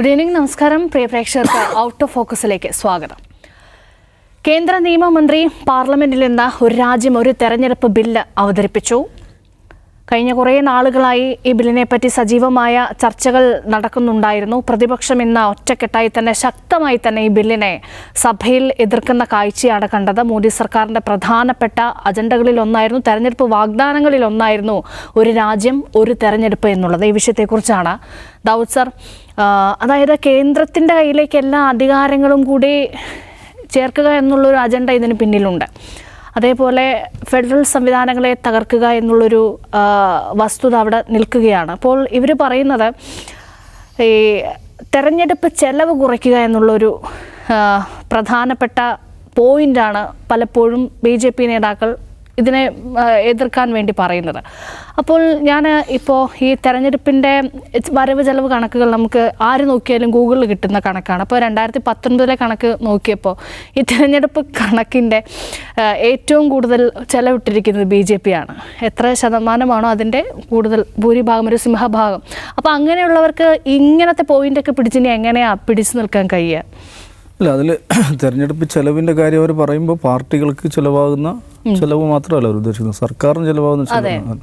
Good evening, നമസ്കാരം. പ്രിയ പ്രേക്ഷകർക്ക് out of ഫോക്കസിലേക്ക് സ്വാഗതം. കേന്ദ്ര നിയമമന്ത്രി പാർലമെന്റിൽ നിന്ന് ഒരു രാജ്യം ഒരു തെരഞ്ഞെടുപ്പ് ബില്ല് അവതരിപ്പിച്ചു. കഴിഞ്ഞ കുറേ നാളുകളായി ഈ ബില്ലിനെ പറ്റി സജീവമായ ചർച്ചകൾ നടക്കുന്നുണ്ടായിരുന്നു. പ്രതിപക്ഷം ഇന്ന് ഒറ്റക്കെട്ടായി തന്നെ ശക്തമായി തന്നെ ഈ ബില്ലിനെ സഭയിൽ എതിർക്കുന്ന കാഴ്ചയാണ് കണ്ടത്. മോദി സർക്കാരിൻ്റെ പ്രധാനപ്പെട്ട അജണ്ടകളിൽ ഒന്നായിരുന്നു, തെരഞ്ഞെടുപ്പ് വാഗ്ദാനങ്ങളിൽ ഒന്നായിരുന്നു ഒരു രാജ്യം ഒരു തെരഞ്ഞെടുപ്പ് എന്നുള്ളത്. ഈ വിഷയത്തെക്കുറിച്ചാണ് ദാവൂദ് സർ, അതായത് കേന്ദ്രത്തിൻ്റെ കയ്യിലേക്ക് എല്ലാ അധികാരങ്ങളും കൂടി ചേർക്കുക എന്നുള്ളൊരു അജണ്ട ഇതിന് പിന്നിലുണ്ട്. അതേപോലെ ഫെഡറൽ സംവിധാനങ്ങളെ തകർക്കുക എന്നുള്ളൊരു വസ്തുത അവിടെ നിൽക്കുകയാണ്. അപ്പോൾ ഇവർ പറയുന്നത് ഈ തെരഞ്ഞെടുപ്പ് ചെലവ് കുറയ്ക്കുക എന്നുള്ളൊരു പ്രധാനപ്പെട്ട പോയിൻ്റാണ് പലപ്പോഴും BJP നേതാക്കൾ ഇതിനെ എതിർക്കാൻ വേണ്ടി പറയുന്നത്. അപ്പോൾ ഞാൻ ഇപ്പോൾ ഈ തെരഞ്ഞെടുപ്പിൻ്റെ വരവ് ചെലവ് കണക്കുകൾ നമുക്ക് ആര് നോക്കിയാലും ഗൂഗിളിൽ കിട്ടുന്ന കണക്കാണ്. അപ്പോൾ 2019 കണക്ക് നോക്കിയപ്പോൾ ഈ തെരഞ്ഞെടുപ്പ് കണക്കിൻ്റെ ഏറ്റവും കൂടുതൽ ചെലവിട്ടിരിക്കുന്നത് BJP ആണ്. എത്ര ശതമാനമാണോ അതിൻ്റെ കൂടുതൽ ഭൂരിഭാഗം, ഒരു സിംഹഭാഗം. അപ്പോൾ അങ്ങനെയുള്ളവർക്ക് ഇങ്ങനത്തെ പോയിൻ്റൊക്കെ പിടിച്ചിനി എങ്ങനെയാണ് പിടിച്ചു നിൽക്കാൻ കഴിയുക? അല്ല, അതിൽ തെരഞ്ഞെടുപ്പ് ചെലവിൻ്റെ കാര്യം അവർ പറയുമ്പോൾ പാർട്ടികൾക്ക് ചിലവാകുന്ന ചിലവ് മാത്രമല്ല അവർ ഉദ്ദേശിക്കുന്നത്, സർക്കാരിന് ചിലവാകുന്ന ചിലവാണ്.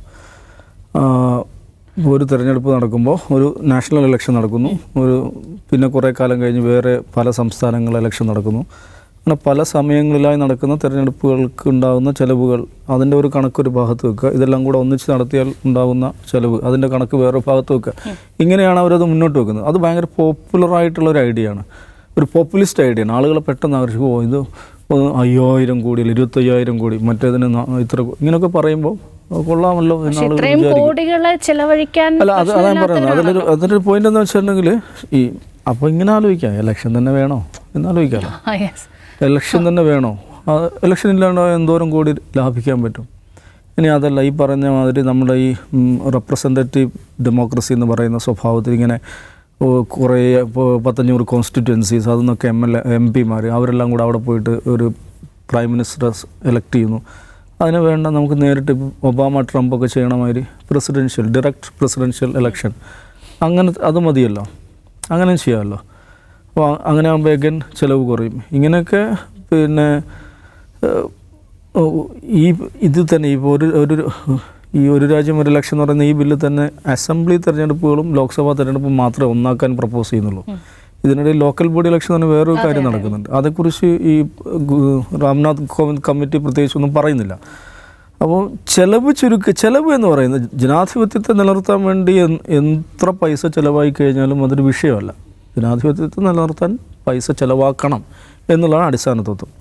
ഒരു തെരഞ്ഞെടുപ്പ് നടക്കുമ്പോൾ ഒരു നാഷണൽ ഇലക്ഷൻ നടക്കുന്നു, പിന്നെ കുറേ കാലം കഴിഞ്ഞ് വേറെ പല സംസ്ഥാനങ്ങളിൽ ഇലക്ഷൻ നടക്കുന്നു. അങ്ങനെ പല സമയങ്ങളിലായി നടക്കുന്ന തെരഞ്ഞെടുപ്പുകൾക്ക് ഉണ്ടാകുന്ന ചിലവുകൾ, അതിൻ്റെ ഒരു കണക്കൊരു ഭാഗത്ത് വെക്കുക. ഇതെല്ലാം കൂടെ ഒന്നിച്ച് നടത്തിയാൽ ഉണ്ടാകുന്ന ചിലവ്, അതിൻ്റെ കണക്ക് വേറെ ഭാഗത്ത് വെക്കുക. ഇങ്ങനെയാണ് അവരത് മുന്നോട്ട് വെക്കുന്നത്. അത് ഭയങ്കര പോപ്പുലറായിട്ടുള്ളൊരു ഐഡിയ ആണ്, ഒരു പോപ്പുലിസ്റ്റ് ഐഡിയ ആണ്. ആളുകളെ പെട്ടെന്ന് ആകർഷിക്കും. ഇത് 5000 കോടി, 25,000 കോടി, മറ്റേതിന് ഇത്ര, ഇങ്ങനെയൊക്കെ പറയുമ്പോൾ കൊള്ളാമല്ലോ എന്ന് ആളുകൾ വിചാരിക്കും. അല്ല, അതാണ് പറയുന്നത്. അതിലൊരു പോയിന്റ് എന്ന് വെച്ചിട്ടുണ്ടെങ്കിൽ അപ്പോൾ ഇങ്ങനെ ആലോചിക്കാം, ഇലക്ഷൻ തന്നെ വേണോ എന്നാലോചിക്കാമല്ലോ. ഇലക്ഷൻ തന്നെ വേണോ? ഇലക്ഷൻ ഇല്ലാണ്ട് എന്തോരം കോടി ലാഭിക്കാൻ പറ്റും? ഇനി അതല്ല, ഈ പറഞ്ഞ മാതിരി നമ്മുടെ ഈ റെപ്രസെൻറ്റേറ്റീവ് ഡെമോക്രസി എന്ന് പറയുന്ന സ്വഭാവത്തിൽ ഇങ്ങനെ കുറേ 500 കോൺസ്റ്റിറ്റ്യുവൻസീസ്, അതിൽ നിന്നൊക്കെ MP-മാർ അവരെല്ലാം കൂടെ അവിടെ പോയിട്ട് ഒരു പ്രൈം മിനിസ്റ്റർ എലക്ട് ചെയ്യുന്നു. അതിന് വേണ്ട നമുക്ക് നേരിട്ട് ഒബാമ ട്രംപൊക്കെ ചെയ്യണമാതിരി ഡയറക്റ്റ് പ്രസിഡൻഷ്യൽ ഇലക്ഷൻ, അങ്ങനെ അത് മതിയല്ലോ, അങ്ങനെ ചെയ്യാമല്ലോ. അപ്പോൾ അങ്ങനെ ആകുമ്പോൾ എഗൻ ചിലവ് കുറയും. ഇങ്ങനെയൊക്കെ പിന്നെ ഇത് തന്നെ ഇപ്പോൾ ഒരു രാജ്യം ഒരു ഇലക്ഷൻ എന്ന് പറയുന്ന ഈ ബില്ല് തന്നെ അസംബ്ലി തെരഞ്ഞെടുപ്പുകളും ലോക്സഭാ തെരഞ്ഞെടുപ്പും മാത്രമേ ഒന്നാക്കാൻ പ്രപ്പോസ് ചെയ്യുന്നുള്ളൂ. ഇതിനിടയിൽ ലോക്കൽ ബോഡി ഇലക്ഷൻ തന്നെ വേറൊരു കാര്യം നടക്കുന്നുണ്ട്. അതേക്കുറിച്ച് ഈ രാംനാഥ് കോവിന്ദ് കമ്മിറ്റി പ്രത്യേകിച്ചൊന്നും പറയുന്നില്ല. അപ്പോൾ ചെലവ് എന്ന് പറയുന്നത് ജനാധിപത്യത്തെ നിലനിർത്താൻ വേണ്ടി എത്ര പൈസ ചിലവായി കഴിഞ്ഞാലും അതൊരു വിഷയമല്ല. ജനാധിപത്യത്തെ നിലനിർത്താൻ പൈസ ചിലവാക്കണം എന്നുള്ളതാണ് അടിസ്ഥാന തത്വം.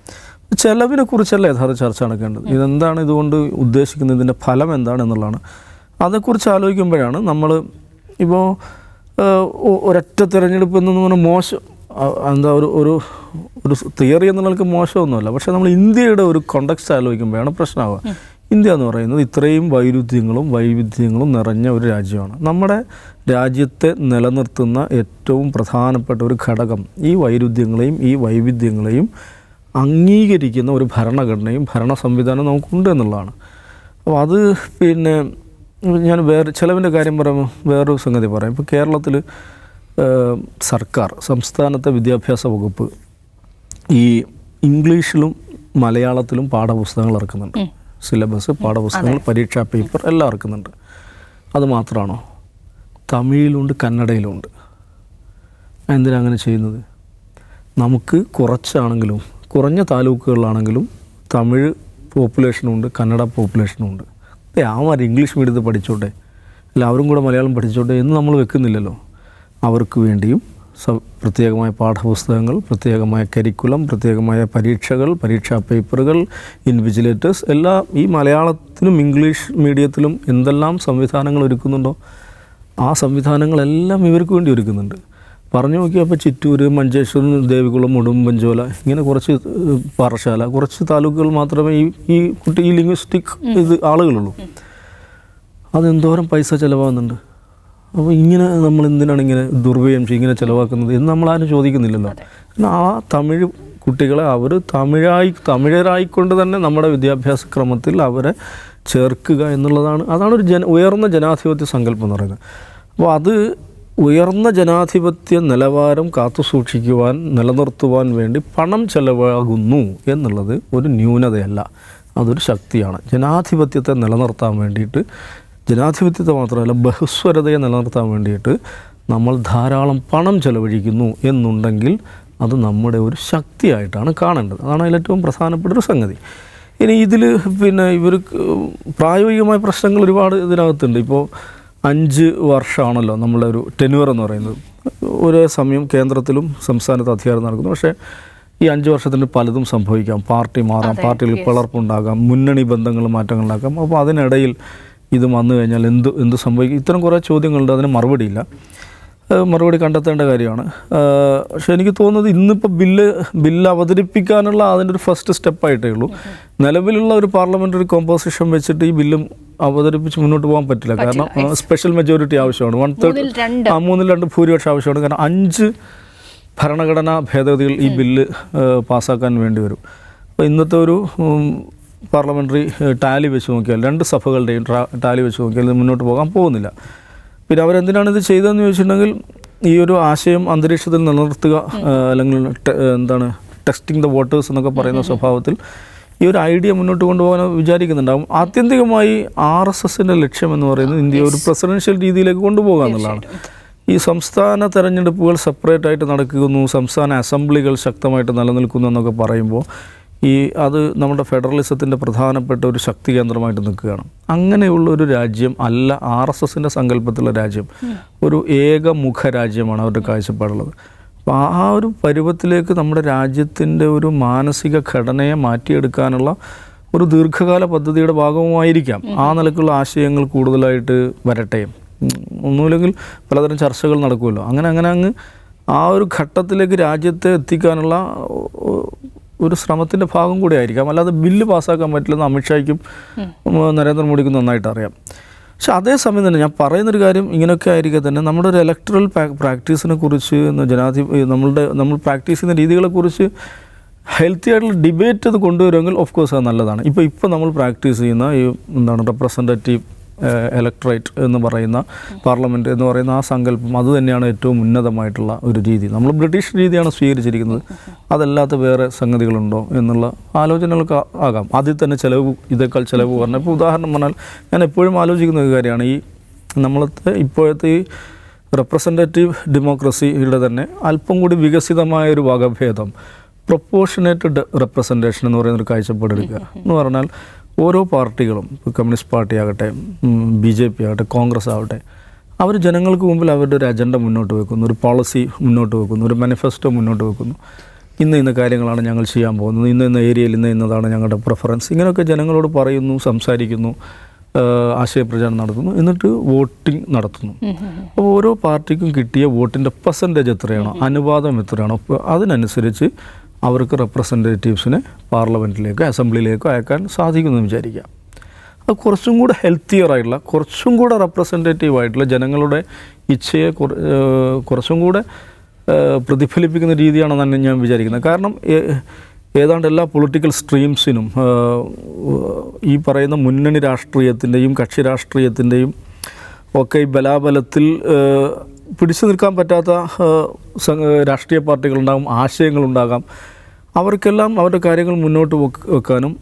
ചെലവിനെ കുറിച്ചല്ല യഥാർത്ഥ ചർച്ച നടക്കേണ്ടത്. ഇതെന്താണ് ഇതുകൊണ്ട് ഉദ്ദേശിക്കുന്നത്, ഇതിൻ്റെ ഫലം എന്താണ് എന്നുള്ളതാണ്. അതേക്കുറിച്ച് ആലോചിക്കുമ്പോഴാണ് നമ്മൾ ഇപ്പോൾ ഒരൊറ്റ തിരഞ്ഞെടുപ്പ് എന്ന് പറഞ്ഞാൽ മോശം, എന്താ ഒരു തിയറി എന്നുള്ളവർക്ക് മോശമൊന്നുമല്ല. പക്ഷേ നമ്മൾ ഇന്ത്യയുടെ ഒരു കോണ്ടെക്സ്റ്റ് ആലോചിക്കുമ്പോഴാണ് പ്രശ്നമാവുക. ഇന്ത്യ എന്ന് പറയുന്നത് ഇത്രയും വൈവിധ്യങ്ങളും നിറഞ്ഞ ഒരു രാജ്യമാണ്. നമ്മുടെ രാജ്യത്തെ നിലനിർത്തുന്ന ഏറ്റവും പ്രധാനപ്പെട്ട ഒരു ഘടകം ഈ വൈരുദ്ധ്യങ്ങളെയും ഈ വൈവിധ്യങ്ങളെയും അംഗീകരിക്കുന്ന ഒരു ഭരണഘടനയും ഭരണ സംവിധാനവും നമുക്കുണ്ട് എന്നുള്ളതാണ്. അപ്പോൾ അത് പിന്നെ ഞാൻ ചിലവിൻ്റെ കാര്യം പറയുമ്പോൾ വേറൊരു സംഗതി പറയാം. ഇപ്പോൾ കേരളത്തിൽ സംസ്ഥാനത്തെ വിദ്യാഭ്യാസ വകുപ്പ് ഈ ഇംഗ്ലീഷിലും മലയാളത്തിലും പാഠപുസ്തകങ്ങൾ ഇറക്കുന്നുണ്ട്. സിലബസ്, പാഠപുസ്തകങ്ങൾ, പരീക്ഷാ പേപ്പർ എല്ലാം ഇറക്കുന്നുണ്ട്. അത് മാത്രമാണോ? തമിഴിലുണ്ട്, കന്നഡയിലുണ്ട്. എന്തിനാണ് അങ്ങനെ ചെയ്യുന്നത്? നമുക്ക് കുറഞ്ഞ താലൂക്കുകളിലാണെങ്കിലും തമിഴ് പോപ്പുലേഷനുണ്ട്, കന്നഡ പോപ്പുലേഷനുണ്ട്. ആമാർ ഇംഗ്ലീഷ് മീഡിയത്തിൽ പഠിച്ചോട്ടെ, എല്ലാവരും കൂടെ മലയാളം പഠിച്ചോട്ടെ എന്ന് നമ്മൾ വെക്കുന്നില്ലല്ലോ. അവർക്ക് വേണ്ടിയും പ്രത്യേകമായ പാഠപുസ്തകങ്ങൾ, പ്രത്യേകമായ കരിക്കുലം, പ്രത്യേകമായ പരീക്ഷകൾ, പരീക്ഷാ പേപ്പറുകൾ, ഇൻവിജിലേറ്റേഴ്സ് എല്ലാം ഈ മലയാളത്തിനും ഇംഗ്ലീഷ് മീഡിയത്തിലും എന്തെല്ലാം സംവിധാനങ്ങൾ ഒരുക്കുന്നുണ്ടോ ആ സംവിധാനങ്ങളെല്ലാം ഇവർക്ക് വേണ്ടി ഒരുക്കുന്നുണ്ട്. പറഞ്ഞു നോക്കിയപ്പോൾ ചിറ്റൂർ, മഞ്ചേശ്വരം, ദേവികുളം, ഉടുമ്പൻചോല, ഇങ്ങനെ കുറച്ച് പാറശാല, കുറച്ച് താലൂക്കുകൾ മാത്രമേ ഈ ലിംഗ്വിസ്റ്റിക് ആളുകളുള്ളൂ. അതെന്തോരം പൈസ ചിലവാകുന്നുണ്ട്. അപ്പോൾ ഇങ്ങനെ നമ്മൾ എന്തിനാണ് ഇങ്ങനെ ദുർവ്യയം ഇങ്ങനെ ചിലവാക്കുന്നത് എന്ന് നമ്മളാരും ചോദിക്കുന്നില്ലല്ലോ. കാരണം ആ തമിഴ് കുട്ടികളെ അവർ തമിഴരായിക്കൊണ്ട് തന്നെ നമ്മുടെ വിദ്യാഭ്യാസ ക്രമത്തിൽ അവരെ ചേർക്കുക എന്നുള്ളതാണ്. അതാണ് ഒരു ഉയർന്ന ജനാധിപത്യ സങ്കല്പം എന്ന് പറയുന്നത്. അപ്പോൾ അത് ഉയർന്ന ജനാധിപത്യ നിലവാരം കാത്തുസൂക്ഷിക്കുവാൻ നിലനിർത്തുവാൻ വേണ്ടി പണം ചെലവാകുന്നു എന്നുള്ളത് ഒരു ന്യൂനതയല്ല, അതൊരു ശക്തിയാണ്. ജനാധിപത്യത്തെ നിലനിർത്താൻ വേണ്ടിയിട്ട്, ജനാധിപത്യത്തെ മാത്രമല്ല ബഹുസ്വരതയെ നിലനിർത്താൻ വേണ്ടിയിട്ട് നമ്മൾ ധാരാളം പണം ചെലവഴിക്കുന്നു എന്നുണ്ടെങ്കിൽ അത് നമ്മുടെ ഒരു ശക്തിയായിട്ടാണ് കാണേണ്ടത്. അതാണ് അതിലേറ്റവും പ്രധാനപ്പെട്ട ഒരു സംഗതി. ഇനി ഇതിൽ ഇവർക്ക് പ്രായോഗികമായ പ്രശ്നങ്ങൾ ഒരുപാട് ഇതിനകത്തുണ്ട്. ഇപ്പോൾ 5 വർഷമാണല്ലോ നമ്മളുടെ ഒരു ടെന്യൂർ എന്ന് പറയുന്നത്. ഒരേ സമയം കേന്ദ്രത്തിലും സംസ്ഥാനത്ത് അധികാരം നടക്കുന്നു. പക്ഷേ ഈ 5 വർഷത്തിന് പലതും സംഭവിക്കാം. പാർട്ടി മാറാം, പാർട്ടിയിൽ പിളർപ്പുണ്ടാകാം, മുന്നണി ബന്ധങ്ങൾ മാറ്റങ്ങളുണ്ടാക്കാം. അപ്പോൾ അതിനിടയിൽ ഇത് വന്നു കഴിഞ്ഞാൽ എന്ത് സംഭവിക്കും? ഇത്തരം കുറേ ചോദ്യങ്ങളുണ്ട്. അതിന് മറുപടി കണ്ടെത്തേണ്ട കാര്യമാണ്. പക്ഷെ എനിക്ക് തോന്നുന്നത് ഇന്നിപ്പോൾ ബില്ല് അവതരിപ്പിക്കാനുള്ള അതിൻ്റെ ഒരു ഫസ്റ്റ് സ്റ്റെപ്പായിട്ടേ ഉള്ളൂ. നിലവിലുള്ള ഒരു പാർലമെൻ്ററി കോമ്പോസിഷൻ വെച്ചിട്ട് ഈ ബില്ലും അവതരിപ്പിച്ച് മുന്നോട്ട് പോകാൻ പറ്റില്ല. കാരണം സ്പെഷ്യൽ മെജോറിറ്റി ആവശ്യമാണ്, 3/2 ഭൂരിപക്ഷം ആവശ്യമാണ്. കാരണം 5 ഭരണഘടനാ ഭേദഗതികൾ ഈ ബില്ല് പാസ്സാക്കാൻ വേണ്ടി വരും. അപ്പോൾ ഇന്നത്തെ ഒരു പാർലമെൻ്ററി ടാലി വെച്ച് നോക്കിയാൽ 2 സഭകളുടെയും ടാലി വെച്ച് നോക്കിയാൽ ഇത് മുന്നോട്ട് പോകാൻ പോകുന്നില്ല. പിന്നെ അവരെന്തിനാണ് ഇത് ചെയ്തതെന്ന് ചോദിച്ചിട്ടുണ്ടെങ്കിൽ ഈ ഒരു ആശയം അന്തരീക്ഷത്തിൽ നിലനിർത്തുക, അല്ലെങ്കിൽ ടെസ്റ്റിംഗ് ദ വോട്ടേഴ്സ് എന്നൊക്കെ പറയുന്ന സ്വഭാവത്തിൽ ഈ ഒരു ഐഡിയ മുന്നോട്ട് കൊണ്ടുപോകാൻ വിചാരിക്കുന്നുണ്ടാകും. ആത്യന്തികമായി RSSൻ്റെ ലക്ഷ്യം എന്ന് പറയുന്നത് ഇന്ത്യയെ ഒരു പ്രസിഡൻഷ്യൽ രീതിയിലേക്ക് കൊണ്ടുപോകുക എന്നുള്ളതാണ്. ഈ സംസ്ഥാന തെരഞ്ഞെടുപ്പുകൾ സെപ്പറേറ്റ് ആയിട്ട് നടക്കുന്നു, സംസ്ഥാന അസംബ്ലികൾ ശക്തമായിട്ട് നിലനിൽക്കുന്നു എന്നൊക്കെ പറയുമ്പോൾ അത് നമ്മുടെ ഫെഡറലിസത്തിൻ്റെ പ്രധാനപ്പെട്ട ഒരു ശക്തി കേന്ദ്രമായിട്ട് നിൽക്കുകയാണ്. അങ്ങനെയുള്ള ഒരു രാജ്യം അല്ല RSSൻ്റെ സങ്കല്പത്തിലുള്ള രാജ്യം. ഒരു ഏകമുഖ രാജ്യമാണ് അവരുടെ കാഴ്ചപ്പാടുള്ളത്. അപ്പോൾ ആ ഒരു പരുവത്തിലേക്ക് നമ്മുടെ രാജ്യത്തിൻ്റെ ഒരു മാനസിക ഘടനയെ മാറ്റിയെടുക്കാനുള്ള ഒരു ദീർഘകാല പദ്ധതിയുടെ ഭാഗവുമായിരിക്കാം ആ നിലക്കുള്ള ആശയങ്ങൾ കൂടുതലായിട്ട് വരട്ടെ. ഒന്നുമില്ലെങ്കിൽ പലതരം ചർച്ചകൾ നടക്കുമല്ലോ. അങ്ങനെ അങ്ങ് ആ ഒരു ഘട്ടത്തിലേക്ക് രാജ്യത്തെ എത്തിക്കാനുള്ള ഒരു ശ്രമത്തിൻ്റെ ഭാഗം കൂടി ആയിരിക്കാം. അല്ലാതെ ബില്ല് പാസ്സാക്കാൻ പറ്റില്ലെന്ന് അമിത്ഷായ്ക്കും നരേന്ദ്രമോദിക്കും നന്നായിട്ട് അറിയാം. പക്ഷെ അതേസമയം തന്നെ ഞാൻ പറയുന്നൊരു കാര്യം ഇങ്ങനെയൊക്കെ ആയിരിക്കെ തന്നെ നമ്മുടെ ഒരു ഇലക്ട്രൽ പ്രാക്ടീസിനെ കുറിച്ച്, നമ്മൾ പ്രാക്ടീസ് ചെയ്യുന്ന രീതികളെക്കുറിച്ച് ഹെൽത്തി ആയിട്ടുള്ള ഡിബേറ്റ് അത് കൊണ്ടുവരുമെങ്കിൽ ഓഫ് കോഴ്സ് അത് നല്ലതാണ്. ഇപ്പോൾ നമ്മൾ പ്രാക്ടീസ് ചെയ്യുന്ന ഈ റെപ്രസെൻറ്റേറ്റീവ് ഇലക്ടറേറ്റ് എന്ന് പറയുന്ന പാർലമെൻറ്റ് എന്ന് പറയുന്ന ആ സങ്കല്പം അത് തന്നെയാണ് ഏറ്റവും ഉന്നതമായിട്ടുള്ള ഒരു രീതി. നമ്മൾ ബ്രിട്ടീഷ് രീതിയാണ് സ്വീകരിച്ചിരിക്കുന്നത്. അതല്ലാത്ത വേറെ സംഗതികളുണ്ടോ എന്നുള്ള ആലോചനകൾക്ക് ആകാം. അതിൽ തന്നെ ഇതേക്കാൾ ചിലവ് പറഞ്ഞാൽ, ഇപ്പോൾ ഉദാഹരണം പറഞ്ഞാൽ ഞാൻ എപ്പോഴും ആലോചിക്കുന്ന ഒരു കാര്യമാണ് ഈ ഇപ്പോഴത്തെ ഈ റെപ്രസെൻറ്റേറ്റീവ് ഡെമോക്രസിയുടെ തന്നെ അല്പം കൂടി വികസിതമായൊരു വകഭേദം പ്രൊപ്പോർഷനേറ്റ് റെപ്രസെൻറ്റേഷൻ എന്ന് പറയുന്നൊരു കാഴ്ചപ്പാടെടുക്കുക എന്ന് പറഞ്ഞാൽ ഓരോ പാർട്ടികളും, ഇപ്പോൾ കമ്മ്യൂണിസ്റ്റ് പാർട്ടി ആകട്ടെ, BJP ആകട്ടെ, കോൺഗ്രസ് ആവട്ടെ, അവർ ജനങ്ങൾക്ക് മുമ്പിൽ അവരുടെ ഒരു അജണ്ട മുന്നോട്ട് വെക്കുന്നു, ഒരു പോളിസി മുന്നോട്ട് വെക്കുന്നു, ഒരു മാനിഫെസ്റ്റോ മുന്നോട്ട് വെക്കുന്നു. ഇന്ന കാര്യങ്ങളാണ് ഞങ്ങൾ ചെയ്യാൻ പോകുന്നത്, ഇന്ന ഏരിയയിൽ ഇന്നതാണ് ഞങ്ങളുടെ പ്രിഫറൻസ്. ഇങ്ങനെയൊക്കെ ജനങ്ങളോട് പറയുന്നു, സംസാരിക്കുന്നു, ആശയപ്രചാരണം നടത്തുന്നു, എന്നിട്ട് വോട്ടിംഗ് നടത്തുന്നു. അപ്പോൾ ഓരോ പാർട്ടിക്കും കിട്ടിയ വോട്ടിൻ്റെ പെർസെൻറ്റേജ് എത്രയാണോ, അനുപാതം എത്രയാണോ, അതിനനുസരിച്ച് അവർക്ക് റെപ്രസെൻറ്റേറ്റീവ്സിനെ പാർലമെൻറ്റിലേക്കോ അസംബ്ലിയിലേക്കോ അയക്കാൻ സാധിക്കുമെന്ന് വിചാരിക്കാം. അത് കുറച്ചും കൂടെ ഹെൽത്തിയർ ആയിട്ടുള്ള, കുറച്ചും കൂടെ റെപ്രസെൻറ്റേറ്റീവ് ആയിട്ടുള്ള, ജനങ്ങളുടെ ഇച്ഛയെ കുറച്ചും കൂടെ പ്രതിഫലിപ്പിക്കുന്ന രീതിയാണെന്നാണ് ഞാൻ വിചാരിക്കുന്നത്. കാരണം ഏതാണ്ട് എല്ലാ പൊളിറ്റിക്കൽ സ്ട്രീംസിനും ഈ പറയുന്ന മുന്നണി രാഷ്ട്രീയത്തിൻ്റെയും കക്ഷി രാഷ്ട്രീയത്തിൻ്റെയും ഒക്കെ ഈ ബലാബലത്തിൽ പിടിച്ചു നിൽക്കാൻ പറ്റാത്ത രാഷ്ട്രീയ പാർട്ടികളുണ്ടാകും, ആശയങ്ങളുണ്ടാകാം. അവർക്കെല്ലാം അവരുടെ കാര്യങ്ങൾ മുന്നോട്ട് വെക്കാനും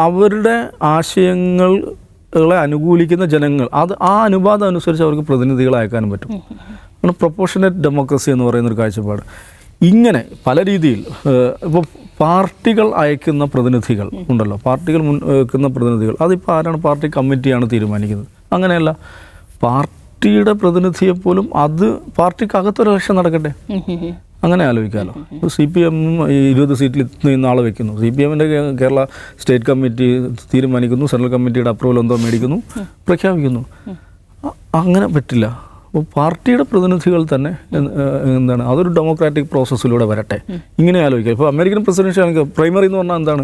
അവരുടെ ആശയങ്ങളെ അനുകൂലിക്കുന്ന ജനങ്ങൾ ആ അനുപാതം അനുസരിച്ച് അവർക്ക് പ്രതിനിധികളെ അയക്കാനും പറ്റും. അങ്ങനെ പ്രൊപ്പോർഷനേറ്റ് ഡെമോക്രസി എന്ന് പറയുന്നൊരു കാഴ്ചപ്പാട്. ഇങ്ങനെ പല രീതിയിൽ ഇപ്പോൾ പാർട്ടികൾ അയക്കുന്ന പ്രതിനിധികൾ ഉണ്ടല്ലോ, പാർട്ടികൾ വെക്കുന്ന പ്രതിനിധികൾ, അതിപ്പോൾ ആരാണ്? പാർട്ടി കമ്മിറ്റിയാണ് തീരുമാനിക്കുന്നത്. അങ്ങനെയല്ല, പാർട്ടിയുടെ പ്രതിനിധിയെപ്പോലും അത് പാർട്ടിക്കകത്തൊരു ഇലക്ഷൻ നടക്കട്ടെ, അങ്ങനെ ആലോചിക്കാമല്ലോ. ഇപ്പോൾ CPM 20 സീറ്റിൽ ഇന്ന് ആളെ വെക്കുന്നു, CPMൻ്റെ കേരള സ്റ്റേറ്റ് കമ്മിറ്റി തീരുമാനിക്കുന്നു, സെൻട്രൽ കമ്മിറ്റിയുടെ അപ്രൂവൽ എന്തോ മേടിക്കുന്നു, പ്രഖ്യാപിക്കുന്നു. അങ്ങനെ പറ്റില്ല. അപ്പോൾ പാർട്ടിയുടെ പ്രതിനിധികൾ തന്നെ അതൊരു ഡെമോക്രാറ്റിക് പ്രോസസ്സിലൂടെ വരട്ടെ, ഇങ്ങനെ ആലോചിക്കുക. ഇപ്പോൾ അമേരിക്കൻ പ്രസിഡൻഷ്യൽ പ്രൈമറി എന്ന് പറഞ്ഞാൽ എന്താണ്?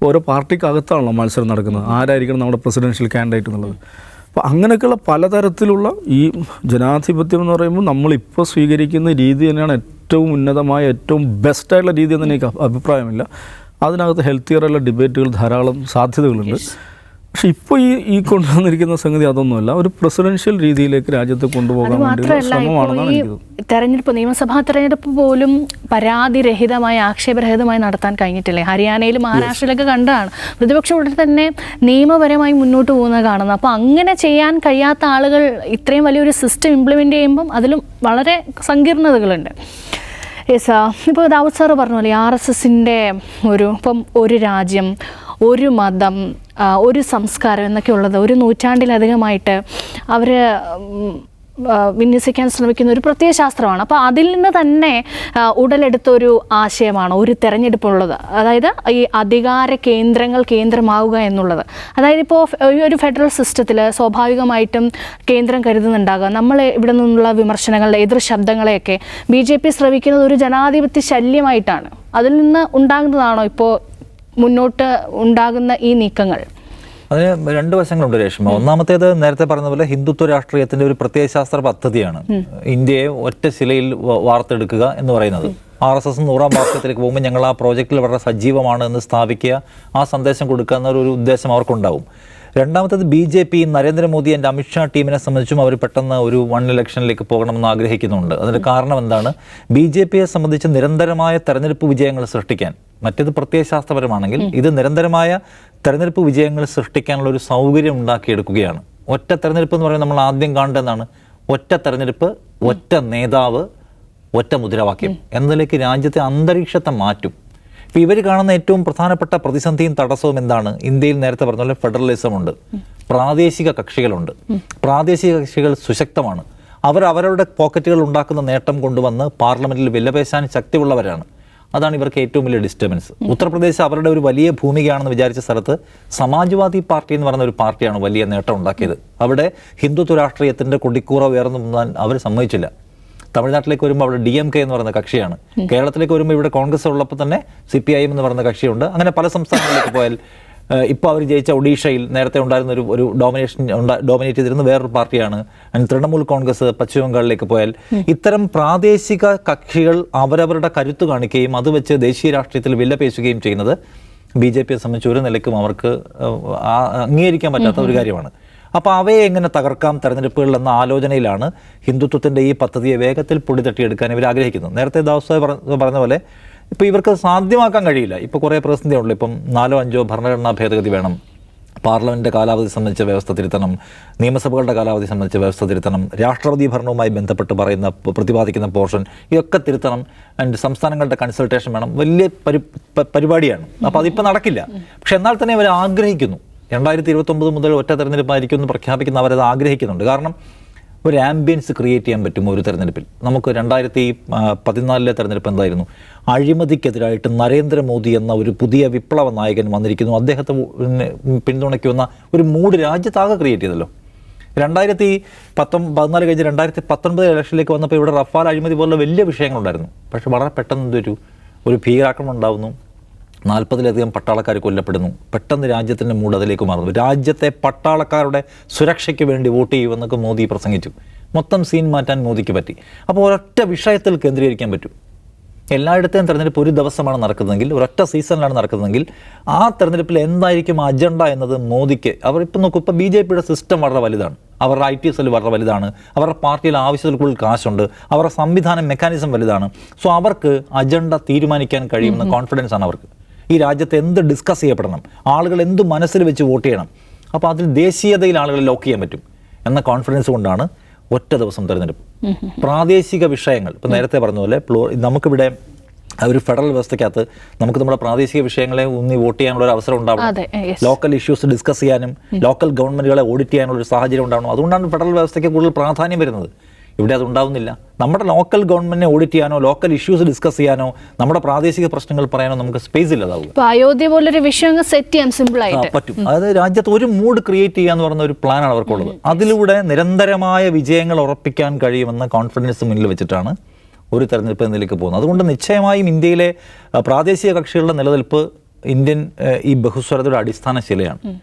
ഓരോ പാർട്ടിക്കകത്താണല്ലോ മത്സരം നടക്കുന്നത്, ആരായിരിക്കണം നമ്മുടെ പ്രസിഡൻഷ്യൽ കാൻഡിഡേറ്റ് എന്നുള്ളത്. അപ്പോൾ അങ്ങനെയൊക്കെയുള്ള പലതരത്തിലുള്ള ഈ ജനാധിപത്യം എന്ന് പറയുമ്പോൾ നമ്മളിപ്പോൾ സ്വീകരിക്കുന്ന രീതി തന്നെയാണ് ഏറ്റവും ഉന്നതമായ, ഏറ്റവും ബെസ്റ്റായിട്ടുള്ള രീതി എന്ന് എനിക്ക് അഭിപ്രായമില്ല. അതിനകത്ത് ഹെൽത്തിയറുള്ള ഡിബേറ്റുകൾ ധാരാളം സാധ്യതകളുണ്ട്. പക്ഷേ പക്ഷെ ഇപ്പോൾ ഈ കൊണ്ടുവന്നിരിക്കുന്ന സംഗതി അതൊന്നുമല്ല, ഒരു പ്രസിഡൻഷ്യൽ രീതിയിലേക്ക് രാജ്യത്തെ കൊണ്ടുപോകാൻ വേണ്ടിയുള്ള ശ്രമമാണെന്നാണ് എനിക്ക് തോന്നുന്നത്. തെരഞ്ഞെടുപ്പ്, നിയമസഭാ തെരഞ്ഞെടുപ്പ് പോലും പരാതിരഹിതമായി ആക്ഷേപരഹിതമായി നടത്താൻ കഴിഞ്ഞിട്ടില്ലേ? ഹരിയാനയിലും മഹാരാഷ്ട്രയിലൊക്കെ കണ്ടാണ് പ്രതിപക്ഷം ഉടനെ തന്നെ നിയമപരമായി മുന്നോട്ട് പോകുന്നത് കാണുന്നത്. അപ്പോൾ അങ്ങനെ ചെയ്യാൻ കഴിയാത്ത ആളുകൾ ഇത്രയും വലിയൊരു സിസ്റ്റം ഇംപ്ലിമെൻ്റ് ചെയ്യുമ്പം അതിലും വളരെ സങ്കീർണതകളുണ്ട്. ഇപ്പോൾ ദാവൂദ് സാറ് പറഞ്ഞ പോലെ RSSൻ്റെ ഇപ്പം ഒരു രാജ്യം, ഒരു മതം, ഒരു സംസ്കാരം എന്നൊക്കെ ഉള്ളത് ഒരു നൂറ്റാണ്ടിലധികമായിട്ട് അവർ വിന്യസിക്കാൻ ശ്രമിക്കുന്ന ഒരു പ്രത്യയശാസ്ത്രമാണ്. അപ്പോൾ അതിൽ നിന്ന് തന്നെ ഉടലെടുത്തൊരു ആശയമാണ് ഒരു തെരഞ്ഞെടുപ്പുള്ളത്. അതായത് ഈ അധികാര കേന്ദ്രങ്ങൾ കേന്ദ്രമാവുക എന്നുള്ളത്. അതായത് ഇപ്പോൾ ഒരു ഫെഡറൽ സിസ്റ്റത്തിൽ സ്വാഭാവികമായിട്ടും കേന്ദ്രം കരുതുന്നുണ്ടാകുക നമ്മൾ ഇവിടെ നിന്നുള്ള വിമർശനങ്ങളുടെ എതിർ ശബ്ദങ്ങളെയൊക്കെ BJP ശ്രവിക്കുന്നത് ഒരു ജനാധിപത്യ ശല്യമായിട്ടാണ്. അതിൽ നിന്ന് ഉണ്ടാകുന്നതാണോ ഇപ്പോൾ മുന്നോട്ട് ഉണ്ടാകുന്ന ഈ നീക്കങ്ങൾ? അതിന് രണ്ട് വശങ്ങളുണ്ട് രേഷ്മ. ഒന്നാമത്തേത് നേരത്തെ പറഞ്ഞ പോലെ ഹിന്ദുത്വ രാഷ്ട്രീയത്തിന്റെ ഒരു പ്രത്യയശാസ്ത്ര പദ്ധതിയാണ് ഇന്ത്യയെ ഒറ്റ ശിലയിൽ വാർത്തെടുക്കുക എന്ന് പറയുന്നത്. RSS 100-ാം വാർഷത്തിലേക്ക് പോകുമ്പോൾ ഞങ്ങൾ ആ പ്രോജക്റ്റിൽ വളരെ സജീവമാണ് എന്ന് സ്ഥാപിക്കുക, ആ സന്ദേശം കൊടുക്കുക എന്നൊരു ഉദ്ദേശം അവർക്കുണ്ടാവും. രണ്ടാമത്തേത് BJP നരേന്ദ്രമോദി ആൻഡ് അമിത്ഷാ ടീമിനെ സംബന്ധിച്ചും അവർ പെട്ടെന്ന് ഒരു 1 ഇലക്ഷനിലേക്ക് പോകണമെന്ന് ആഗ്രഹിക്കുന്നുണ്ട്. അതിൻ്റെ കാരണം എന്താണ്? BJPയെ സംബന്ധിച്ച് നിരന്തരമായ തെരഞ്ഞെടുപ്പ് വിജയങ്ങൾ സൃഷ്ടിക്കാൻ, മറ്റേത് പ്രത്യയശാസ്ത്രപരമാണെങ്കിൽ ഇത് നിരന്തരമായ തെരഞ്ഞെടുപ്പ് വിജയങ്ങൾ സൃഷ്ടിക്കാനുള്ള ഒരു സൗകര്യം ഉണ്ടാക്കിയെടുക്കുകയാണ്. ഒറ്റ തെരഞ്ഞെടുപ്പ് എന്ന് പറയുന്നത് നമ്മൾ ആദ്യം കാണേണ്ടതാണ് ഒറ്റ തെരഞ്ഞെടുപ്പ്, ഒറ്റ നേതാവ്, ഒറ്റ മുദ്രാവാക്യം എന്നതിലേക്ക് രാജ്യത്തെ അന്തരീക്ഷത്തെ മാറ്റും. ഇപ്പോൾ ഇവർ കാണുന്ന ഏറ്റവും പ്രധാനപ്പെട്ട പ്രതിസന്ധിയും തടസ്സവും എന്താണ്? ഇന്ത്യയിൽ നേരത്തെ പറഞ്ഞ പോലെ ഫെഡറലിസം ഉണ്ട്, പ്രാദേശിക കക്ഷികളുണ്ട്. പ്രാദേശിക കക്ഷികൾ സുശക്തമാണ്. അവരവരുടെ പോക്കറ്റുകൾ ഉണ്ടാക്കുന്ന നേട്ടം കൊണ്ടുവന്ന് പാർലമെന്റിൽ വിലപേശാൻ ശക്തിയുള്ളവരാണ്. അതാണ് ഇവർക്ക് ഏറ്റവും വലിയ ഡിസ്റ്റർബൻസ്. ഉത്തർപ്രദേശ് അവരുടെ ഒരു വലിയ ഭൂമികയാണെന്ന് വിചാരിച്ച സ്ഥലത്ത് സമാജ്വാദി പാർട്ടി എന്ന് പറയുന്ന ഒരു പാർട്ടിയാണ് വലിയ നേട്ടം ഉണ്ടാക്കിയത്. അവിടെ ഹിന്ദുത്വ രാഷ്ട്രീയത്തിന്റെ കൊടിക്കൂറ ഉയർന്നു പോകാൻ അവർ സമ്മതിച്ചില്ല. തമിഴ്നാട്ടിലേക്ക് വരുമ്പോൾ അവിടെ DMK എന്ന് പറയുന്ന കക്ഷിയാണ്. കേരളത്തിലേക്ക് വരുമ്പോൾ ഇവിടെ കോൺഗ്രസ് ഉള്ളപ്പോൾ തന്നെ CPIM എന്ന് പറയുന്ന കക്ഷിയുണ്ട്. അങ്ങനെ പല സംസ്ഥാനങ്ങളിലേക്ക് പോയാൽ ഇപ്പോൾ അവർ ജയിച്ച ഒഡീഷയിൽ നേരത്തെ ഉണ്ടായിരുന്ന ഒരു ഡോമിനേറ്റ് ചെയ്തിരുന്ന വേറൊരു പാർട്ടിയാണ്. തൃണമൂൽ കോൺഗ്രസ് പശ്ചിമ ബംഗാളിലേക്ക് പോയാൽ ഇത്തരം പ്രാദേശിക കക്ഷികൾ അവരവരുടെ കരുത്ത് കാണിക്കുകയും അത് വെച്ച് ദേശീയ രാഷ്ട്രീയത്തിൽ വിലപേശുകയും ചെയ്യുന്നത് BJPയെ സംബന്ധിച്ച് ഒരു നിലയ്ക്കും അവർക്ക് അംഗീകരിക്കാൻ പറ്റാത്ത ഒരു കാര്യമാണ്. അപ്പോൾ അവയെ എങ്ങനെ തകർക്കാം തെരഞ്ഞെടുപ്പുകളിൽ എന്ന ആലോചനയിലാണ് ഹിന്ദുത്വത്തിൻ്റെ ഈ പദ്ധതിയെ വേഗത്തിൽ പൊടി തട്ടിയെടുക്കാൻ ഇവർ ആഗ്രഹിക്കുന്നത്. നേരത്തെ ദാസ് പറഞ്ഞ പോലെ ഇപ്പോൾ ഇവർക്ക് സാധ്യമാക്കാൻ കഴിയില്ല. ഇപ്പോൾ കുറേ പ്രതിസന്ധിയുള്ളൂ. ഇപ്പം 4-5 ഭരണഘടനാ ഭേദഗതി വേണം, പാർലമെൻറ്റിൻ്റെ കാലാവധി സംബന്ധിച്ച വ്യവസ്ഥ തിരുത്തണം, നിയമസഭകളുടെ കാലാവധി സംബന്ധിച്ച വ്യവസ്ഥ തിരുത്തണം, രാഷ്ട്രപതി ഭരണവുമായി ബന്ധപ്പെട്ട് പ്രതിപാദിക്കുന്ന പോർഷൻ ഇതൊക്കെ തിരുത്തണം, ആൻഡ് സംസ്ഥാനങ്ങളുടെ കൺസൾട്ടേഷൻ വേണം. വലിയ പരിപാടിയാണ്. അപ്പോൾ അതിപ്പോൾ നടക്കില്ല. പക്ഷെ എന്നാൽ തന്നെ അവർ ആഗ്രഹിക്കുന്നു. 2029 മുതൽ ഒറ്റ തെരഞ്ഞെടുപ്പായിരിക്കും എന്ന് പ്രഖ്യാപിക്കുന്ന അവരത് ആഗ്രഹിക്കുന്നുണ്ട്. കാരണം ഒരു ആംബിയൻസ് ക്രിയേറ്റ് ചെയ്യാൻ പറ്റും ഒരു തെരഞ്ഞെടുപ്പിൽ. നമുക്ക് 2014 തെരഞ്ഞെടുപ്പ് എന്തായിരുന്നു? അഴിമതിക്കെതിരായിട്ട് നരേന്ദ്രമോദി എന്ന ഒരു പുതിയ വിപ്ലവ നായകൻ വന്നിരിക്കുന്നു, അദ്ദേഹത്തെ പിന്തുണയ്ക്കുന്ന ഒരു മൂഡ് രാജ്യത്താകെ ക്രിയേറ്റ് ചെയ്തല്ലോ. 2014 കഴിഞ്ഞ് 2019 ഇലക്ഷനിലേക്ക് വന്നപ്പോൾ ഇവിടെ റഫാൽ അഴിമതി പോലുള്ള വലിയ വിഷയങ്ങളുണ്ടായിരുന്നു. പക്ഷെ വളരെ പെട്ടെന്ന് ഒരു ഭീകരാക്രമണം ഉണ്ടാകുന്നു, 40-ലധികം പട്ടാളക്കാർ കൊല്ലപ്പെടുന്നു. പെട്ടെന്ന് രാജ്യത്തിൻ്റെ മൂഡ് അതിലേക്ക് മാറുന്നു. രാജ്യത്തെ പട്ടാളക്കാരുടെ സുരക്ഷയ്ക്ക് വേണ്ടി വോട്ട് ചെയ്യുമെന്നൊക്കെ മോദി പ്രസംഗിച്ചു. മൊത്തം സീൻ മാറ്റാൻ മോദിക്ക് പറ്റി. അപ്പോൾ ഒരൊറ്റ വിഷയത്തിൽ കേന്ദ്രീകരിക്കാൻ പറ്റും. എല്ലായിടത്തെയും തെരഞ്ഞെടുപ്പ് ഒരു ദിവസമാണ് നടക്കുന്നതെങ്കിൽ, ഒരൊറ്റ സീസണിലാണ് നടക്കുന്നതെങ്കിൽ ആ തെരഞ്ഞെടുപ്പിൽ എന്തായിരിക്കും അജണ്ട എന്നത് മോദിക്ക്. അവരിപ്പോൾ നോക്കും, ഇപ്പോൾ BJPയുടെ സിസ്റ്റം വളരെ വലുതാണ്, അവരുടെ IT സെൽ വളരെ വലുതാണ്, അവരുടെ പാർട്ടിയിൽ ആവശ്യത്തിൽ കൂടുതൽ കാശുണ്ട്, അവരുടെ സംവിധാനം മെക്കാനിസം വലുതാണ്. സോ അവർക്ക് അജണ്ട തീരുമാനിക്കാൻ കഴിയുന്ന കോൺഫിഡൻസ് ആണ് അവർക്ക്. ഈ രാജ്യത്ത് എന്ത് ഡിസ്കസ് ചെയ്യപ്പെടണം, ആളുകൾ എന്ത് മനസ്സിൽ വെച്ച് വോട്ട് ചെയ്യണം, അപ്പോൾ അതിൽ ദേശീയതയിൽ ആളുകളെ ലോക്ക് ചെയ്യാൻ പറ്റും എന്ന കോൺഫിഡൻസ് കൊണ്ടാണ് ഒറ്റ ദിവസം തെരഞ്ഞെടുപ്പ്. പ്രാദേശിക വിഷയങ്ങൾ ഇപ്പോൾ നേരത്തെ പറഞ്ഞ പോലെ നമുക്കിവിടെ ഒരു ഫെഡറൽ വ്യവസ്ഥയ്ക്കകത്ത് നമുക്ക് നമ്മുടെ പ്രാദേശിക വിഷയങ്ങളെ വോട്ട് ചെയ്യാനുള്ള ഒരു അവസരം ഉണ്ടാവണം. ലോക്കൽ ഇഷ്യൂസ് ഡിസ്കസ് ചെയ്യാനും ലോക്കൽ ഗവൺമെൻറ്റുകളെ ഓഡിറ്റ് ചെയ്യാനുള്ള ഒരു സാഹചര്യം ഉണ്ടാവണം. അതുകൊണ്ടാണ് ഫെഡറൽ വ്യവസ്ഥയ്ക്ക് കൂടുതൽ പ്രാധാന്യം വരുന്നത്. ഇവിടെ അതുണ്ടാവുന്നില്ല. നമ്മുടെ ലോക്കൽ ഗവൺമെന്റിനെ ഓഡിറ്റ് ചെയ്യാനോ ലോക്കൽ ഇഷ്യൂസ് ഡിസ്കസ് ചെയ്യാനോ നമ്മുടെ പ്രാദേശിക പ്രശ്നങ്ങൾ പറയാനോ നമുക്ക് സ്പേസ് ഇല്ലാതാവും. അയോധ്യ പോലൊരു വിഷയം സെറ്റ് ചെയ്യാൻ സിമ്പിൾ ആയിട്ട് പറ്റും. അതായത് രാജ്യത്ത് ഒരു മൂഡ് ക്രിയേറ്റ് ചെയ്യാന്ന് പറയുന്ന ഒരു പ്ലാനാണ് അവർക്കുള്ളത്. അതിലൂടെ നിരന്തരമായ വിജയങ്ങൾ ഉറപ്പിക്കാൻ കഴിയുമെന്ന കോൺഫിഡൻസ് മുന്നിൽ വെച്ചിട്ടാണ് ഒരു തെരഞ്ഞെടുപ്പ് എന്നതിലേക്ക് പോകുന്നത്. അതുകൊണ്ട് നിശ്ചയമായും ഇന്ത്യയിലെ പ്രാദേശിക കക്ഷികളുടെ നിലനിൽപ്പ് ഇന്ത്യൻ ഈ ബഹുസ്വരതയുടെ അടിസ്ഥാന ശിലയാണ്.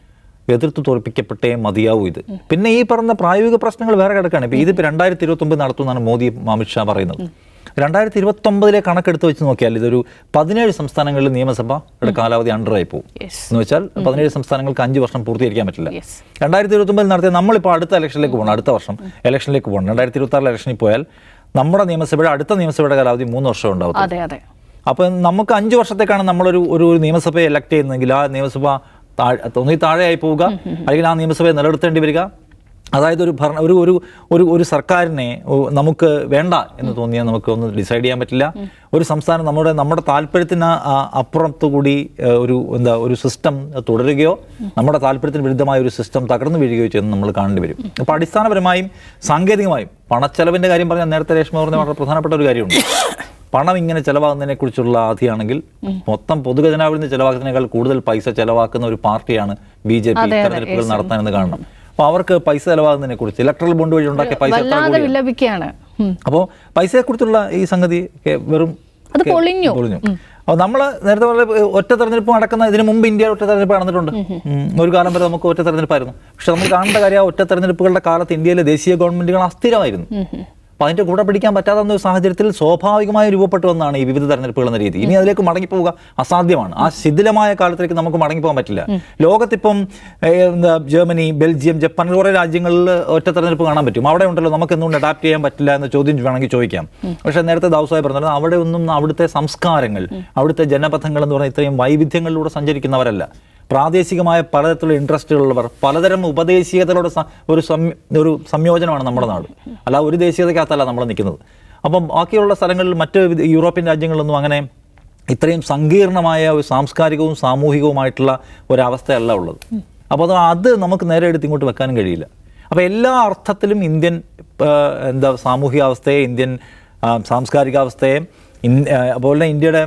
എതിർത്ത് തോൽപ്പിക്കപ്പെട്ടേ മതിയാവൂ ഇത്. പിന്നെ ഈ പറഞ്ഞ പ്രായോഗിക പ്രശ്നങ്ങൾ വേറെ കിടക്കുകയാണ്. ഇപ്പോൾ ഇതിപ്പോൾ 2029 നടത്തുമെന്നാണ് മോദി അമിത്ഷാ പറയുന്നത്. 2029 കണക്കെടുത്ത് വെച്ച് നോക്കിയാൽ ഇതൊരു 17 സംസ്ഥാനങ്ങളിൽ നിയമസഭയുടെ കാലാവധി അണ്ടറായി പോകും. എന്ന് വെച്ചാൽ 17 സംസ്ഥാനങ്ങൾക്ക് 5 വർഷം പൂർത്തീകരിക്കാൻ പറ്റില്ല. 2029 നടത്തിയ നമ്മളിപ്പോൾ അടുത്ത ഇലക്ഷനിലേക്ക് പോകണം, അടുത്ത വർഷം ഇലക്ഷനിലേക്ക് പോകണം. 2026 ഇലക്ഷനിൽ പോയാൽ നമ്മുടെ അടുത്ത നിയമസഭയുടെ കാലാവധി 3 വർഷം ഉണ്ടാവും. അപ്പോൾ നമുക്ക് 5 വർഷത്തേക്കാണ് നമ്മളൊരു നിയമസഭയെ എലക്ട് ചെയ്യുന്നതെങ്കിൽ ആ നിയമസഭ ഒന്നീ താഴെയായി പോവുക, അല്ലെങ്കിൽ ആ നിയമസഭയെ നിലനിർത്തേണ്ടി വരിക. അതായത് ഒരു സർക്കാരിനെ നമുക്ക് വേണ്ട എന്ന് തോന്നിയാൽ നമുക്ക് ഒന്ന് ഡിസൈഡ് ചെയ്യാൻ പറ്റില്ല. ഒരു സംസ്ഥാനം നമ്മുടെ താല്പര്യത്തിന് അപ്പുറത്തുകൂടി ഒരു സിസ്റ്റം തുടരുകയോ നമ്മുടെ താല്പര്യത്തിന് വിരുദ്ധമായ ഒരു സിസ്റ്റം തകർന്നു വീഴുകയോ ചെയ്യുന്നത് നമ്മൾ കാണേണ്ടി വരും. അപ്പോൾ അടിസ്ഥാനപരമായും സാങ്കേതികമായും പണച്ചെലവിൻ്റെ കാര്യം പറഞ്ഞാൽ നേരത്തെ രേഷ്മ പറഞ്ഞ വളരെ പ്രധാനപ്പെട്ട ഒരു കാര്യമുണ്ട്. പണം ഇങ്ങനെ ചെലവാകുന്നതിനെ കുറിച്ചുള്ള ആധിയാണെങ്കിൽ മൊത്തം പൊതുഖജനാവിൽ നിന്ന് ചെലവാക്കുന്നതിനേക്കാൾ കൂടുതൽ പൈസ ചെലവാക്കുന്ന ഒരു പാർട്ടിയാണ് BJP തെരഞ്ഞെടുപ്പുകൾ നടത്താനെന്ന് കാണണം. അപ്പോൾ അവർക്ക് പൈസ ചെലവാകുന്നതിനെ കുറിച്ച് ഇലക്ട്രൽ ബോണ്ട് വഴി ഉണ്ടാക്കിയ പൈസ അപ്പോൾ പൈസയെക്കുറിച്ചുള്ള ഈ സംഗതി വെറും പൊളിഞ്ഞു. അപ്പോൾ നമ്മൾ നേരത്തെ പറഞ്ഞ ഒറ്റ തെരഞ്ഞെടുപ്പ് നടക്കുന്ന ഇതിന് മുമ്പ് ഇന്ത്യയിൽ ഒറ്റ തെരഞ്ഞെടുപ്പ് നടന്നിട്ടുണ്ട്. ഒരു കാലം വരെ നമുക്ക് ഒറ്റ തെരഞ്ഞെടുപ്പായിരുന്നു. പക്ഷെ നമ്മൾ കാണേണ്ട കാര്യം ഒറ്റ തെരഞ്ഞെടുപ്പുകളുടെ കാലത്ത് ഇന്ത്യയിലെ ദേശീയ ഗവൺമെന്റുകൾ അസ്ഥിരമായിരുന്നു. അപ്പോൾ അതിൻ്റെ കൂടെ പിടിക്കാൻ പറ്റാത്ത ഒരു സാഹചര്യത്തിൽ സ്വാഭാവികമായി രൂപപ്പെട്ടു വന്നതാണ് ഈ വിവിധ തെരഞ്ഞെടുപ്പുകൾ എന്ന രീതി. ഇനി അതിലേക്ക് മടങ്ങിപ്പോവുക അസാധ്യമാണ്. ആ ശിഥിലമായ കാലത്തിലേക്ക് നമുക്ക് മടങ്ങിപ്പോകാൻ പറ്റില്ല. ലോകത്തിപ്പം ജർമ്മനി, ബെൽജിയം, ജപ്പാൻ കുറേ രാജ്യങ്ങളിൽ ഒറ്റ തെരഞ്ഞെടുപ്പ് കാണാൻ പറ്റും. അവിടെ ഉണ്ടല്ലോ നമുക്ക് എന്തുകൊണ്ട് അഡാപ്റ്റ് ചെയ്യാൻ പറ്റില്ല എന്ന ചോദ്യം വേണമെങ്കിൽ ചോദിക്കാം. പക്ഷേ നേരത്തെ ദാവൂസായി പറഞ്ഞത് അവിടെ ഒന്നും അവിടുത്തെ സംസ്കാരങ്ങൾ, അവിടുത്തെ ജനപഥങ്ങൾ എന്ന് പറഞ്ഞാൽ ഇത്രയും വൈവിധ്യങ്ങളിലൂടെ സഞ്ചരിക്കുന്നവരല്ല. പ്രാദേശികമായ പലതരത്തിലുള്ള ഇൻട്രസ്റ്റുകളുള്ളവർ, പലതരം ഉപദേശീയതകളുടെ ഒരു സംയോജനമാണ് നമ്മുടെ നാട്. അല്ല ഒരു ദേശീയതയ്ക്കകത്തല്ല നമ്മൾ നിൽക്കുന്നത്. അപ്പം ബാക്കിയുള്ള സ്ഥലങ്ങളിൽ മറ്റ് യൂറോപ്യൻ രാജ്യങ്ങളിലൊന്നും അങ്ങനെ ഇത്രയും സങ്കീർണമായ ഒരു സാംസ്കാരികവും സാമൂഹികവുമായിട്ടുള്ള ഒരവസ്ഥയല്ല ഉള്ളത്. അപ്പോൾ അത് നമുക്ക് നേരെ എടുത്ത് ഇങ്ങോട്ട് വെക്കാനും കഴിയില്ല. അപ്പോൾ എല്ലാ അർത്ഥത്തിലും ഇന്ത്യൻ സാമൂഹികാവസ്ഥയെ, ഇന്ത്യൻ സാംസ്കാരികാവസ്ഥയെ, അതുപോലെ ഇന്ത്യയുടെ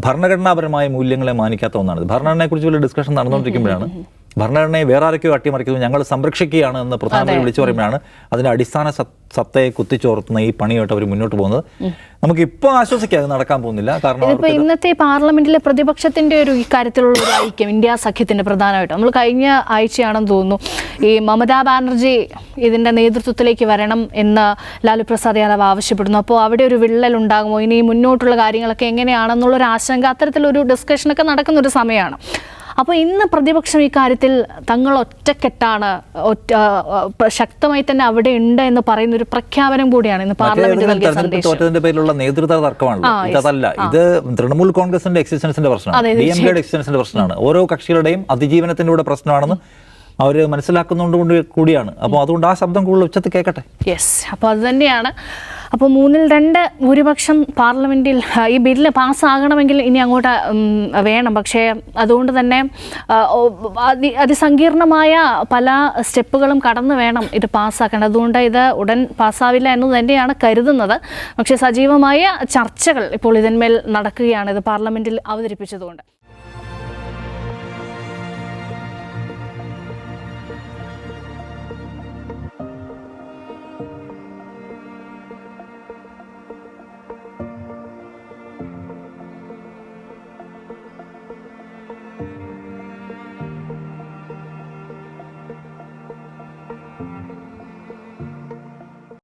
ഭരണഘടനാപരമായ മൂല്യങ്ങളെ മാനിക്കാത്ത ഒന്നാണ്. ഭരണഘടനയെക്കുറിച്ച് വലിയ ഡിസ്കഷൻ നടന്നുകൊണ്ടിരിക്കുമ്പോഴാണ് ഭരണഘടനയെ വേറെ ആരൊക്കെയോ അട്ടിമറിക്കുന്നു, ഞങ്ങൾ സംരക്ഷിക്കുകയാണ് എന്ന് പ്രധാനമന്ത്രി വിളിച്ചു പറയുമ്പോഴാണ് അതിൻ്റെ അടിസ്ഥാന സത്തയെ കുത്തിച്ചോർത്തുന്ന ഈ പണിയായിട്ട് അവർ മുന്നോട്ട് പോകുന്നത്. നമുക്ക് ഇപ്പോൾ ആശ്വസിക്കാം, അത് നടക്കാൻ പോകുന്നില്ല. കാരണം ഇന്നത്തെ പാർലമെന്റിലെ പ്രതിപക്ഷത്തിന്റെ ഒരു ഇക്കാര്യത്തിലുള്ള ഒരു ഐക്യം ഇന്ത്യ സഖ്യത്തിന്റെ പ്രധാനമായിട്ട് നമ്മൾ കഴിഞ്ഞ ആഴ്ചയാണെന്ന് തോന്നുന്നു ഈ മമതാ ബാനർജി ഇതിന്റെ നേതൃത്വത്തിലേക്ക് വരണം എന്ന് ലാലു പ്രസാദ് യാദവ് ആവശ്യപ്പെടുന്നു. അപ്പോൾ അവിടെ ഒരു വിള്ളൽ ഉണ്ടാകുമോ, ഇനി മുന്നോട്ടുള്ള കാര്യങ്ങളൊക്കെ എങ്ങനെയാണെന്നുള്ളൊരു ആശങ്ക, അത്തരത്തിലൊരു ഡിസ്കഷനൊക്കെ നടക്കുന്ന ഒരു സമയമാണ്. അപ്പോൾ ഇന്ന് പ്രതിപക്ഷം ഇക്കാര്യത്തിൽ തങ്ങൾ ഒറ്റക്കെട്ടാണ്, ശക്തമായി തന്നെ അവിടെ ഉണ്ട് എന്ന് പറയുന്ന ഒരു പ്രഖ്യാപനം കൂടിയാണ് ഇന്ന് പാർലമെന്റ് നൽകിയ സന്ദേശം. തോറ്റതിന്റെ പേരിലുള്ള നേതൃത്വ തർക്കമാണല്ലോ ഇതല്ല. ഇത് തൃണമൂൽ കോൺഗ്രസിന്റെ എക്സിസ്റ്റൻസിന്റെ പ്രശ്നമാണ്, DMKയുടെ എക്സിസ്റ്റൻസിന്റെ പ്രശ്നമാണ്. ഓരോ കക്ഷികളുടെയും അതിജീവനത്തിലൂടെ പ്രശ്നമാണെന്ന് അവർ മനസ്സിലാക്കുന്നതുകൊണ്ട് കൂടിയാണ്. അപ്പോൾ അതുകൊണ്ട് ആ ശബ്ദം കൂടുതൽ ഉച്ചത്തിൽ കേൾക്കട്ടെ. യെസ്, അപ്പോൾ അത് തന്നെയാണ്. അപ്പോൾ 3-2 ഭൂരിപക്ഷം പാർലമെൻറ്റിൽ ഈ ബില്ല് പാസ്സാകണമെങ്കിൽ ഇനി അങ്ങോട്ട് വേണം. പക്ഷേ അതുകൊണ്ട് തന്നെ അതിസങ്കീർണമായ പല സ്റ്റെപ്പുകളും കടന്നു വേണം ഇത് പാസ്സാക്കേണ്ടത്. അതുകൊണ്ട് ഇത് ഉടൻ പാസ്സാവില്ല എന്ന് തന്നെയാണ് കരുതുന്നത്. പക്ഷേ സജീവമായ ചർച്ചകൾ ഇപ്പോൾ ഇതിന്മേൽ നടക്കുകയാണ്, ഇത് പാർലമെൻറ്റിൽ അവതരിപ്പിച്ചതുകൊണ്ട്.